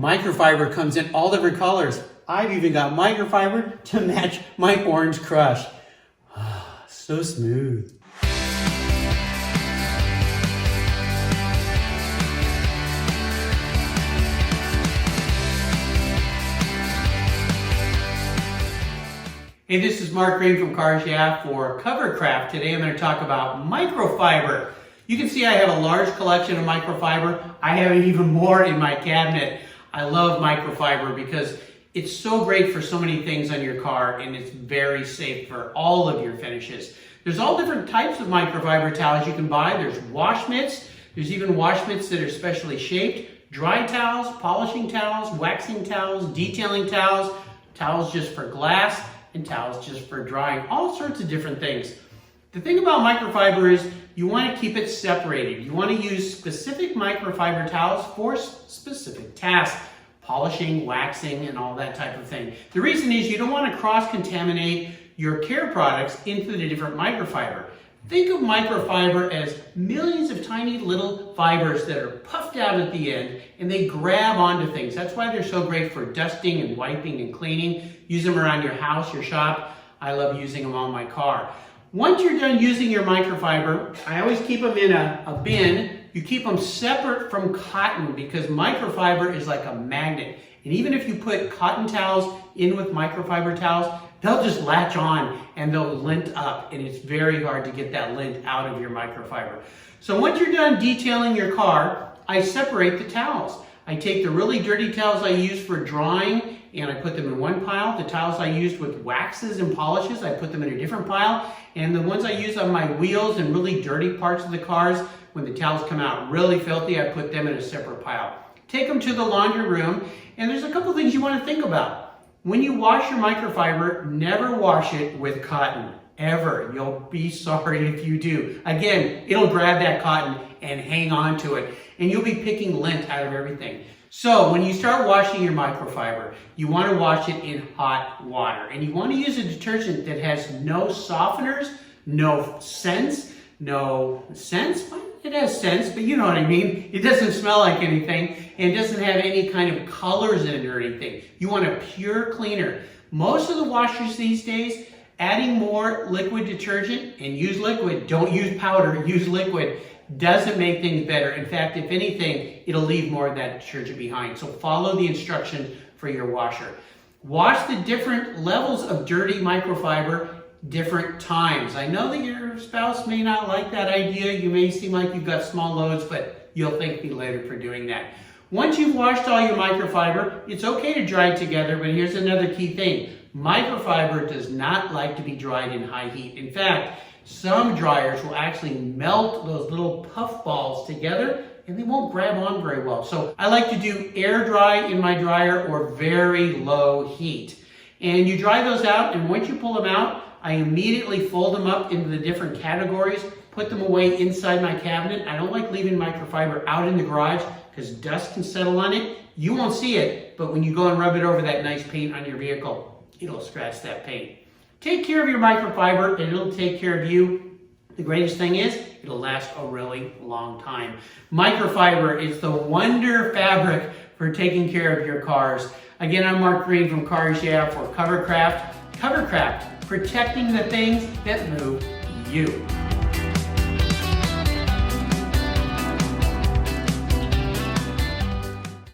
Microfiber comes in all different colors. I've even got microfiber to match my orange crush. So smooth. Hey, this is Mark Greene from Cars Yeah for Covercraft. Today I'm going to talk about microfiber. You can see I have a large collection of microfiber. I have even more in my cabinet. I love microfiber because it's so great for so many things on your car, and it's very safe for all of your finishes. There's all different types of microfiber towels you can buy. There's wash mitts. There's even wash mitts that are specially shaped. Dry towels, polishing towels, waxing towels, detailing towels, towels just for glass, and towels just for drying. All sorts of different things. The thing about microfiber is you want to keep it separated. You want to use specific microfiber towels for specific tasks. Polishing, waxing, and all that type of thing. The reason is you don't want to cross-contaminate your care products into the different microfiber. Think of microfiber as millions of tiny little fibers that are puffed out at the end, and they grab onto things. That's why they're so great for dusting and wiping and cleaning. Use them around your house, your shop. I love using them on my car. Once you're done using your microfiber, I always keep them in a bin. You keep them separate from cotton because microfiber is like a magnet. And even if you put cotton towels in with microfiber towels, they'll just latch on and they'll lint up. And it's very hard to get that lint out of your microfiber. So once you're done detailing your car, I separate the towels. I take the really dirty towels I use for drying and I put them in one pile. The towels I used with waxes and polishes, I put them in a different pile. And the ones I use on my wheels and really dirty parts of the cars, when the towels come out really filthy, I put them in a separate pile. Take them to the laundry room, and there's a couple things you want to think about. When you wash your microfiber, never wash it with cotton, ever. You'll be sorry if you do. Again, it'll grab that cotton and hang on to it, and you'll be picking lint out of everything. So when you start washing your microfiber, you want to wash it in hot water, and you want to use a detergent that has no softeners, no scents, it has scents, but you know what I mean. It doesn't smell like anything, and it doesn't have any kind of colors in it or anything. You want a pure cleaner. Most of the washers these days, adding more liquid detergent, and use liquid, don't use powder, use liquid, doesn't make things better. In fact, if anything, it'll leave more of that detergent behind. So follow the instructions for your washer. Wash the different levels of dirty microfiber different times. I know that your spouse may not like that idea. You may seem like you've got small loads, but you'll thank me later for doing that. Once you've washed all your microfiber, it's okay to dry it together, but here's another key thing. Microfiber does not like to be dried in high heat. In fact, some dryers will actually melt those little puff balls together and they won't grab on very well. So I like to do air dry in my dryer or very low heat. And you dry those out, and once you pull them out, I immediately fold them up into the different categories, put them away inside my cabinet. I don't like leaving microfiber out in the garage because dust can settle on it. You won't see it, but when you go and rub it over that nice paint on your vehicle, it'll scratch that paint. Take care of your microfiber and it'll take care of you. The greatest thing is, it'll last a really long time. Microfiber is the wonder fabric for taking care of your cars. Again, I'm Mark Greene from Cars Yeah for Covercraft. Covercraft, protecting the things that move you.